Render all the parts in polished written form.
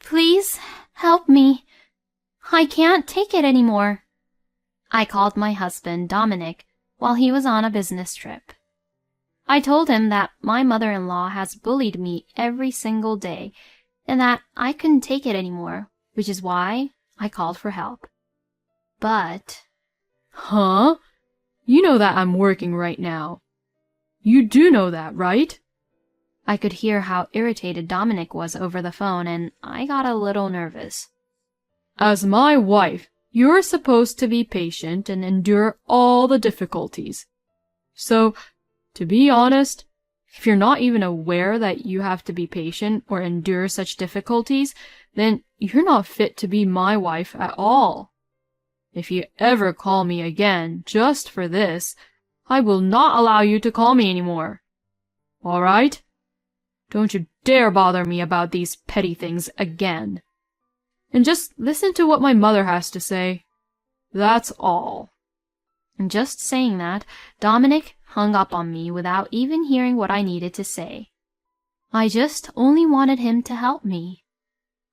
Please help me. I can't take it anymore. I called my husband, Dominic, while he was on a business trip. I told him that my mother-in-law has bullied me every single day and that I couldn't take it anymore, which is why I called for help. But... Huh? You know that I'm working right now. You do know that, right? I could hear how irritated Dominic was over the phone, and I got a little nervous. As my wife, you're supposed to be patient and endure all the difficulties. So, to be honest, if you're not even aware that you have to be patient or endure such difficulties, then you're not fit to be my wife at all. If you ever call me again just for this, I will not allow you to call me anymore. All right? Don't you dare bother me about these petty things again. And just listen to what my mother has to say. That's all. And just saying that, Dominic hung up on me without even hearing what I needed to say. I just only wanted him to help me.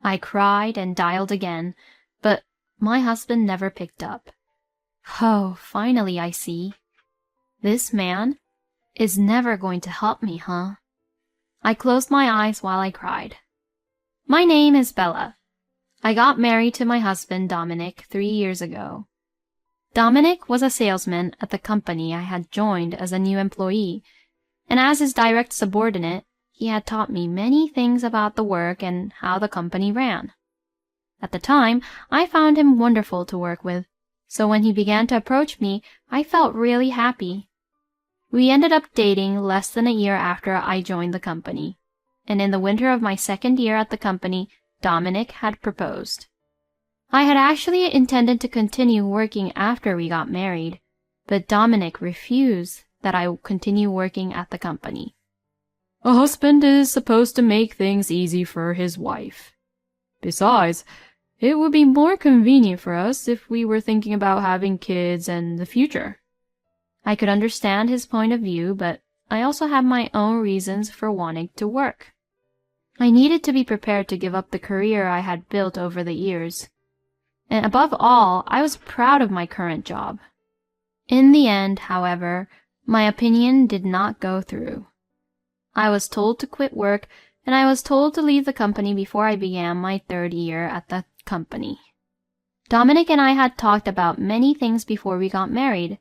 I cried and dialed again, but my husband never picked up. Oh, finally I see. This man is never going to help me, huh? I closed my eyes while I cried. My name is Bella. I got married to my husband, Dominic, 3 years ago. Dominic was a salesman at the company I had joined as a new employee, and as his direct subordinate, he had taught me many things about the work and how the company ran. At the time, I found him wonderful to work with, so when he began to approach me, I felt really happy. We ended up dating less than a year after I joined the company, and in the winter of my second year at the company, Dominic had proposed. I had actually intended to continue working after we got married, but Dominic refused that I continue working at the company. A husband is supposed to make things easy for his wife. Besides, it would be more convenient for us if we were thinking about having kids and the future. I could understand his point of view, but I also had my own reasons for wanting to work. I needed to be prepared to give up the career I had built over the years. And above all, I was proud of my current job. In the end, however, my opinion did not go through. I was told to quit work, and I was told to leave the company before I began my 3rd year at the company. Dominic and I had talked about many things before we got married,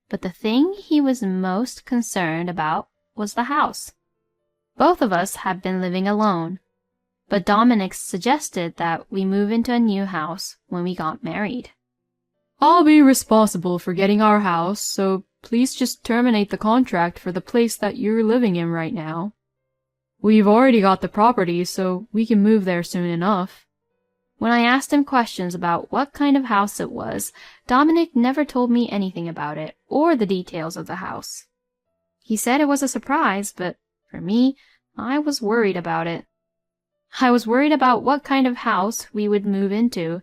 but the thing he was most concerned about was the house. Both of us had been living alone, but Dominic suggested that we move into a new house when we got married. I'll be responsible for getting our house, so please just terminate the contract for the place that you're living in right now. We've already got the property, so we can move there soon enough. When I asked him questions about what kind of house it was, Dominic never told me anything about it or the details of the house. He said it was a surprise, but for me, I was worried about it. I was worried about what kind of house we would move into,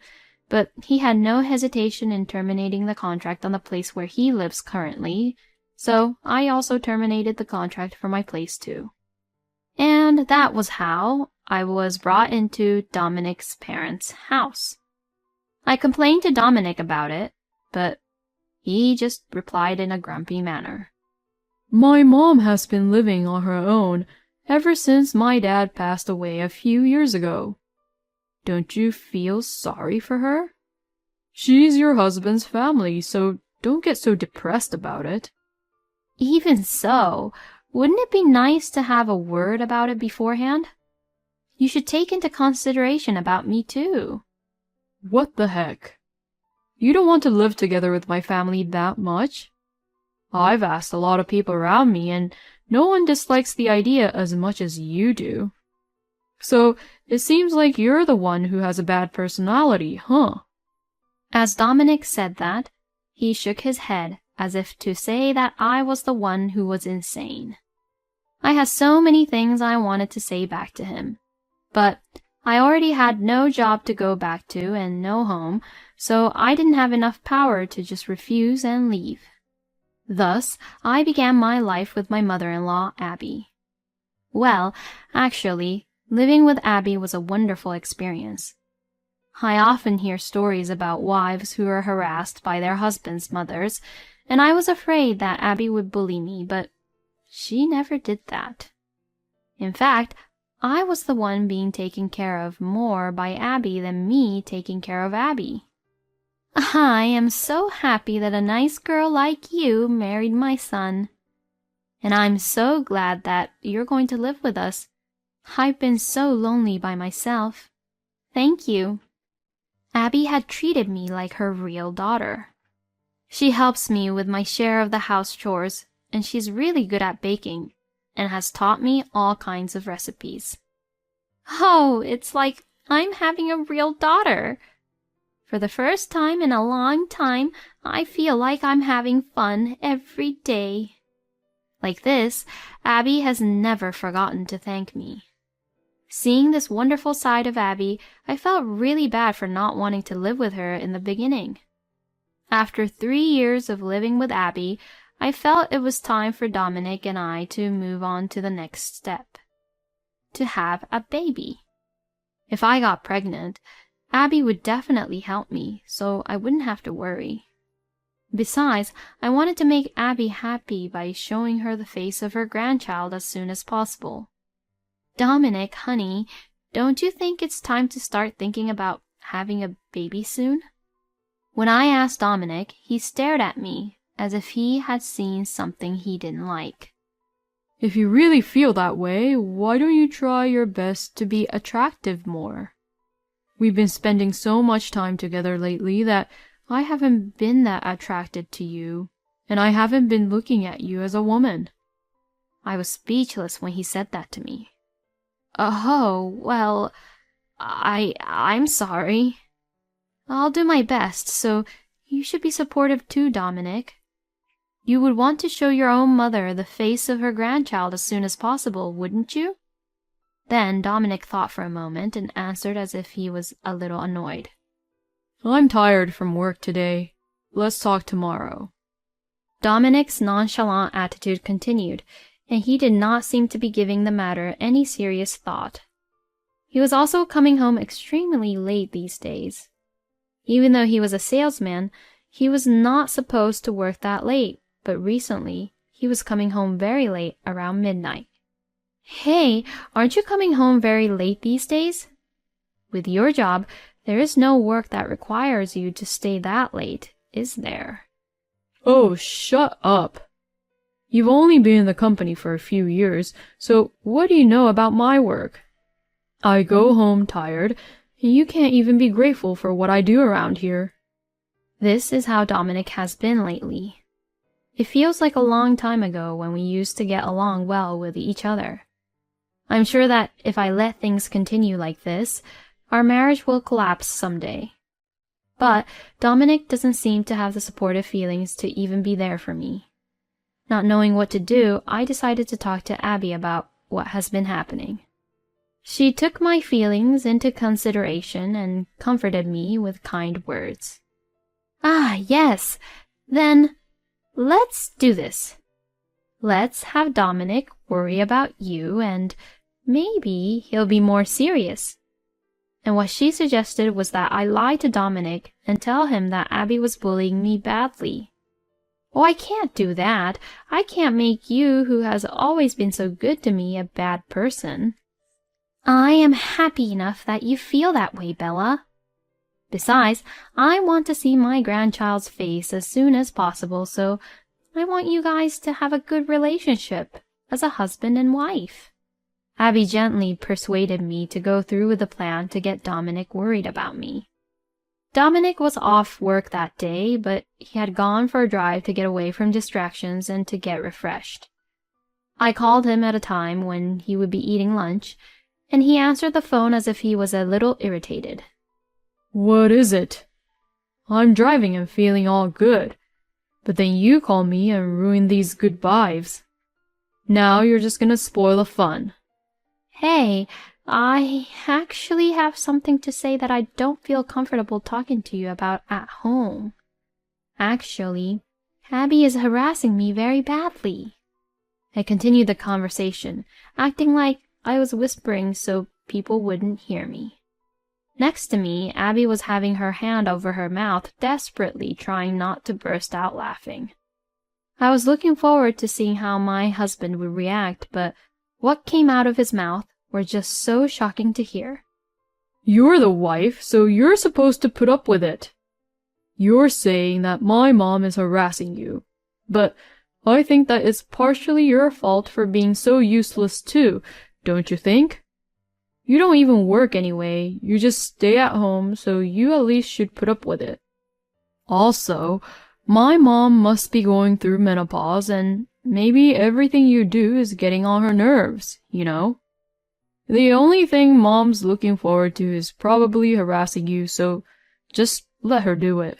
but he had no hesitation in terminating the contract on the place where he lives currently, so I also terminated the contract for my place too. And that was how I was brought into Dominic's parents' house. I complained to Dominic about it, but he just replied in a grumpy manner. My mom has been living on her own ever since my dad passed away a few years ago. Don't you feel sorry for her? She's your husband's family, so don't get so depressed about it. Even so, wouldn't it be nice to have a word about it beforehand? You should take into consideration about me too. What the heck? You don't want to live together with my family that much? I've asked a lot of people around me, and no one dislikes the idea as much as you do. So, it seems like you're the one who has a bad personality, huh? As Dominic said that, he shook his head as if to say that I was the one who was insane. I had so many things I wanted to say back to him, but I already had no job to go back to and no home, so I didn't have enough power to just refuse and leave. Thus, I began my life with my mother-in-law, Abby. Well, actually, Living with Abby was a wonderful experience. I often hear stories about wives who are harassed by their husbands' mothers, and I was afraid that Abby would bully me, but she never did that. In fact, I was the one being taken care of more by Abby than me taking care of Abby. I am so happy that a nice girl like you married my son. And I'm so glad that you're going to live with us. I've been so lonely by myself. Thank you. Abby had treated me like her real daughter. She helps me with my share of the house chores, and she's really good at baking, and has taught me all kinds of recipes. Oh, it's like I'm having a real daughter. For the first time in a long time, I feel like I'm having fun every day. Like this, Abby has never forgotten to thank me. Seeing this wonderful side of Abby, I felt really bad for not wanting to live with her in the beginning. After 3 years of living with Abby, I felt it was time for Dominic and I to move on to the next step. To have a baby. If I got pregnant, Abby would definitely help me, so I wouldn't have to worry. Besides, I wanted to make Abby happy by showing her the face of her grandchild as soon as possible. Dominic, honey, don't you think it's time to start thinking about having a baby soon? When I asked Dominic, he stared at me as if he had seen something he didn't like. If you really feel that way, why don't you try your best to be attractive more? We've been spending so much time together lately that I haven't been that attracted to you, and I haven't been looking at you as a woman. I was speechless when he said that to me. Oh, well, I'm sorry. I'll do my best, so you should be supportive too, Dominic. You would want to show your own mother the face of her grandchild as soon as possible, wouldn't you? Then Dominic thought for a moment and answered as if he was a little annoyed. I'm tired from work today. Let's talk tomorrow. Dominic's nonchalant attitude continued, and he did not seem to be giving the matter any serious thought. He was also coming home extremely late these days. Even though he was a salesman, he was not supposed to work that late, but recently he was coming home very late, around midnight. Hey, aren't you coming home very late these days? With your job, there is no work that requires you to stay that late, is there? Oh, shut up. You've only been in the company for a few years, so what do you know about my work? I go home tired, and you can't even be grateful for what I do around here. This is how Dominic has been lately. It feels like a long time ago when we used to get along well with each other. I'm sure that if I let things continue like this, our marriage will collapse someday. But Dominic doesn't seem to have the supportive feelings to even be there for me. Not knowing what to do, I decided to talk to Abby about what has been happening. She took my feelings into consideration and comforted me with kind words. Ah, yes, then let's do this. Let's have Dominic worry about you, and maybe he'll be more serious. And what she suggested was that I lie to Dominic and tell him that Abby was bullying me badly. Oh, I can't do that. I can't make you, who has always been so good to me, a bad person. I am happy enough that you feel that way, Bella. Besides, I want to see my grandchild's face as soon as possible, so I want you guys to have a good relationship as a husband and wife. Abby gently persuaded me to go through with the plan to get Dominic worried about me. Dominic was off work that day, but he had gone for a drive to get away from distractions and to get refreshed. I called him at a time when he would be eating lunch, and he answered the phone as if he was a little irritated. What is it? I'm driving and feeling all good, but then you call me and ruin these good vibes. Now you're just gonna spoil the fun. Hey, I actually have something to say that I don't feel comfortable talking to you about at home. Actually, Abby is harassing me very badly. I continued the conversation, acting like I was whispering so people wouldn't hear me. Next to me, Abby was having her hand over her mouth, desperately trying not to burst out laughing. I was looking forward to seeing how my husband would react, but what came out of his mouth were just so shocking to hear. You're the wife, so you're supposed to put up with it. You're saying that my mom is harassing you, but I think that it's partially your fault for being so useless too, don't you think? You don't even work anyway, you just stay at home, so you at least should put up with it. Also, my mom must be going through menopause, and maybe everything you do is getting on her nerves, you know? The only thing mom's looking forward to is probably harassing you, so just let her do it.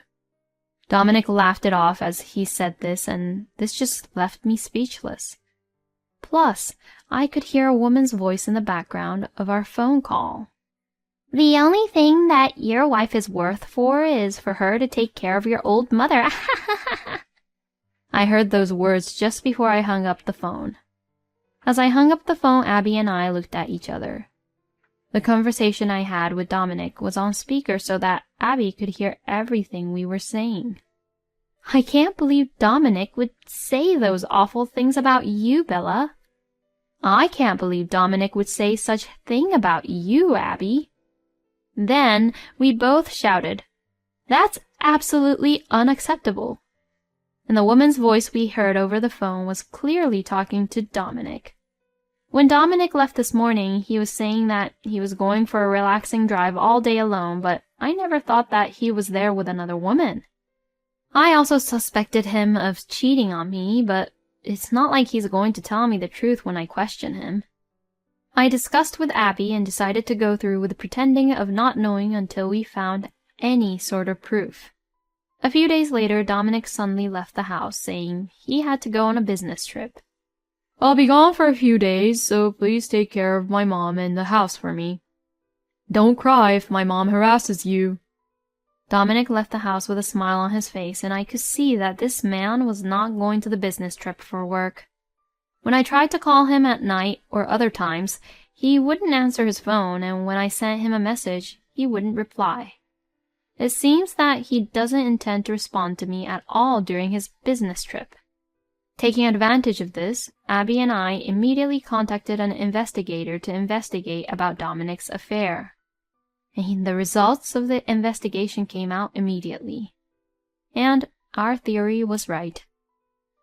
Dominic laughed it off as he said this, and this just left me speechless. Plus, I could hear a woman's voice in the background of our phone call. The only thing that your wife is worth for is for her to take care of your old mother. I heard those words just before I hung up the phone. As I hung up the phone, Abby and I looked at each other. The conversation I had with Dominic was on speaker so that Abby could hear everything we were saying. I can't believe Dominic would say those awful things about you, Bella. I can't believe Dominic would say such a thing about you, Abby. Then we both shouted, "That's absolutely unacceptable." And the woman's voice we heard over the phone was clearly talking to Dominic. When Dominic left this morning, he was saying that he was going for a relaxing drive all day alone, but I never thought that he was there with another woman. I also suspected him of cheating on me, but it's not like he's going to tell me the truth when I question him. I discussed with Abby and decided to go through with pretending of not knowing until we found any sort of proof. A few days later, Dominic suddenly left the house, saying he had to go on a business trip. I'll be gone for a few days, so please take care of my mom and the house for me. Don't cry if my mom harasses you. Dominic left the house with a smile on his face, and I could see that this man was not going to the business trip for work. When I tried to call him at night or other times, he wouldn't answer his phone, and when I sent him a message, he wouldn't reply. It seems that he doesn't intend to respond to me at all during his business trip. Taking advantage of this, Abby and I immediately contacted an investigator to investigate about Dominic's affair. And the results of the investigation came out immediately. And our theory was right.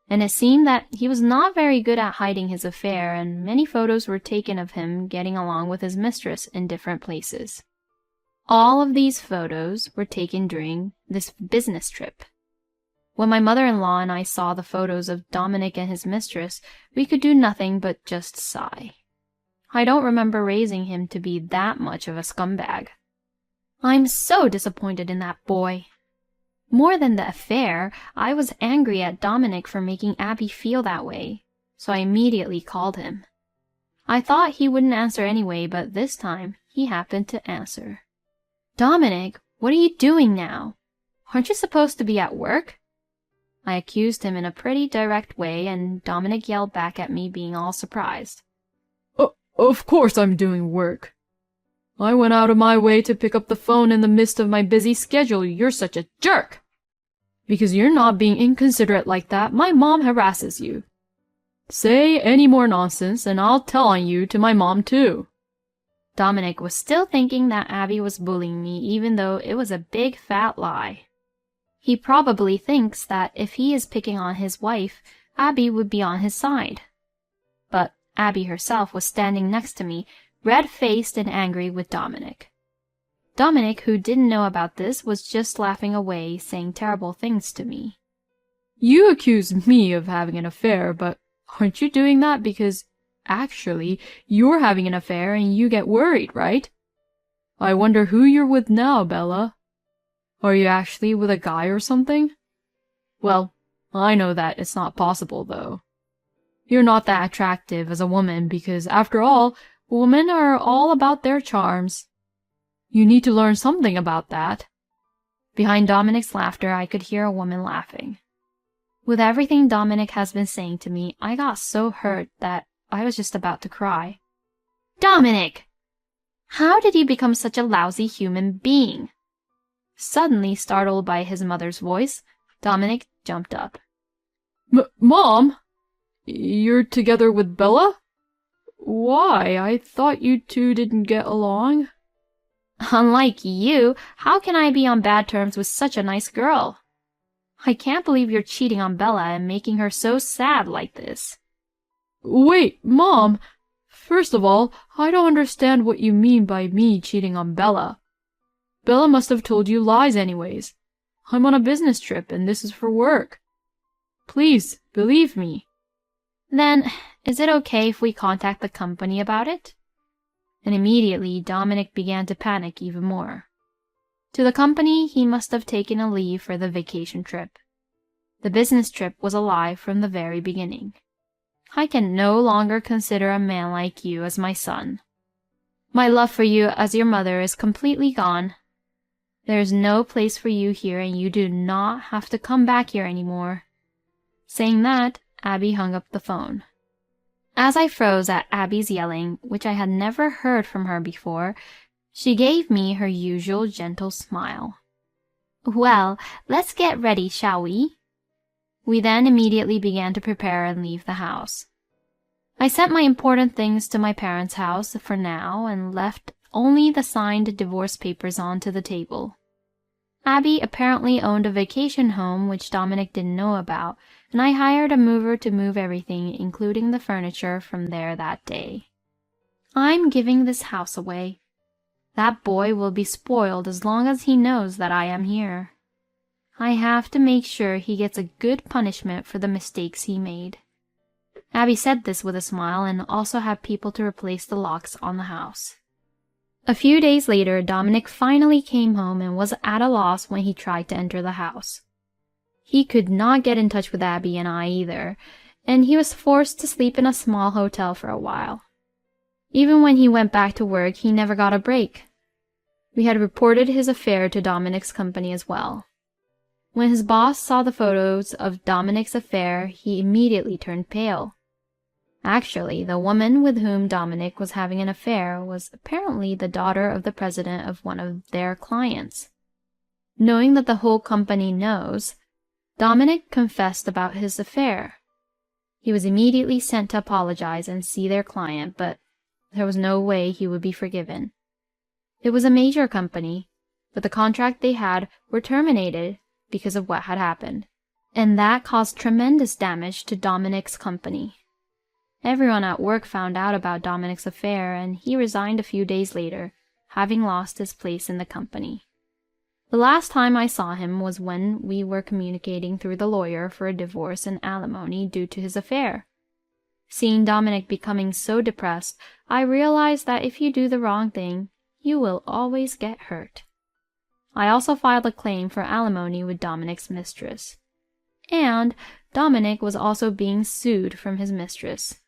And it seemed that he was not very good at hiding his affair, and many photos were taken of him getting along with his mistress in different places. All of these photos were taken during this business trip. When my mother-in-law and I saw the photos of Dominic and his mistress, we could do nothing but just sigh. I don't remember raising him to be that much of a scumbag. I'm so disappointed in that boy. More than the affair, I was angry at Dominic for making Abby feel that way, so I immediately called him. I thought he wouldn't answer anyway, but this time he happened to answer. Dominic, what are you doing now? Aren't you supposed to be at work? I accused him in a pretty direct way, and Dominic yelled back at me, being all surprised. Of course I'm doing work. I went out of my way to pick up the phone in the midst of my busy schedule. You're such a jerk. Because you're not being inconsiderate like that, my mom harasses you. Say any more nonsense, and I'll tell on you to my mom too. Dominic was still thinking that Abby was bullying me, even though it was a big fat lie. He probably thinks that if he is picking on his wife, Abby would be on his side. But Abby herself was standing next to me, red-faced and angry with Dominic. Dominic, who didn't know about this, was just laughing away, saying terrible things to me. You accuse me of having an affair, but aren't you doing that because actually you're having an affair and you get worried, right? I wonder who you're with now, Bella. Are you actually with a guy or something? Well, I know that it's not possible, though. You're not that attractive as a woman because, after all, women are all about their charms. You need to learn something about that. Behind Dominic's laughter, I could hear a woman laughing. With everything Dominic has been saying to me, I got so hurt that I was just about to cry. Dominic! How did you become such a lousy human being? Suddenly startled by his mother's voice, Dominic jumped up. Mom? You're together with Bella? Why, I thought you two didn't get along. Unlike you, how can I be on bad terms with such a nice girl? I can't believe you're cheating on Bella and making her so sad like this. Wait, Mom! First of all, I don't understand what you mean by me cheating on Bella. Bella must have told you lies anyways. I'm on a business trip and this is for work. Please, believe me. Then, is it okay if we contact the company about it? And immediately, Dominic began to panic even more. To the company, he must have taken a leave for the vacation trip. The business trip was a lie from the very beginning. I can no longer consider a man like you as my son. My love for you as your mother is completely gone. There is no place for you here and you do not have to come back here anymore. Saying that, Abby hung up the phone. As I froze at Abby's yelling, which I had never heard from her before, she gave me her usual gentle smile. Well, let's get ready, shall we? We then immediately began to prepare and leave the house. I sent my important things to my parents' house for now and left only the signed divorce papers onto the table. Abby apparently owned a vacation home which Dominic didn't know about, and I hired a mover to move everything, including the furniture, from there that day. I'm giving this house away. That boy will be spoiled as long as he knows that I am here. I have to make sure he gets a good punishment for the mistakes he made. Abby said this with a smile and also had people to replace the locks on the house. A few days later, Dominic finally came home and was at a loss when he tried to enter the house. He could not get in touch with Abby and I either, and he was forced to sleep in a small hotel for a while. Even when he went back to work, he never got a break. We had reported his affair to Dominic's company as well. When his boss saw the photos of Dominic's affair, he immediately turned pale. Actually, the woman with whom Dominic was having an affair was apparently the daughter of the president of one of their clients. Knowing that the whole company knows, Dominic confessed about his affair. He was immediately sent to apologize and see their client, but there was no way he would be forgiven. It was a major company, but the contract they had were terminated because of what had happened, and that caused tremendous damage to Dominic's company. Everyone at work found out about Dominic's affair, and he resigned a few days later, having lost his place in the company. The last time I saw him was when we were communicating through the lawyer for a divorce and alimony due to his affair. Seeing Dominic becoming so depressed, I realized that if you do the wrong thing, you will always get hurt. I also filed a claim for alimony with Dominic's mistress. And Dominic was also being sued from his mistress.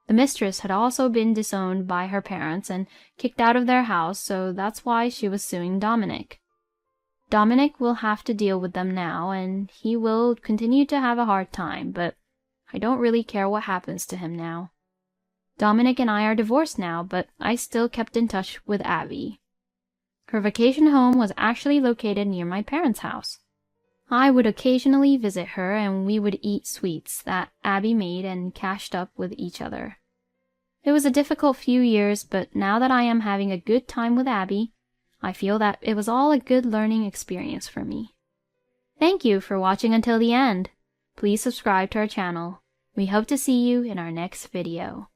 The mistress had also been disowned by her parents and kicked out of their house, so that's why she was suing Dominic. Dominic will have to deal with them now, and he will continue to have a hard time, but I don't really care what happens to him now. Dominic and I are divorced now, but I still kept in touch with Abby. Her vacation home was actually located near my parents' house. I would occasionally visit her, and we would eat sweets that Abby made and cashed up with each other. It was a difficult few years, but now that I am having a good time with Abby, I feel that it was all a good learning experience for me. Thank you for watching until the end. Please subscribe to our channel. We hope to see you in our next video.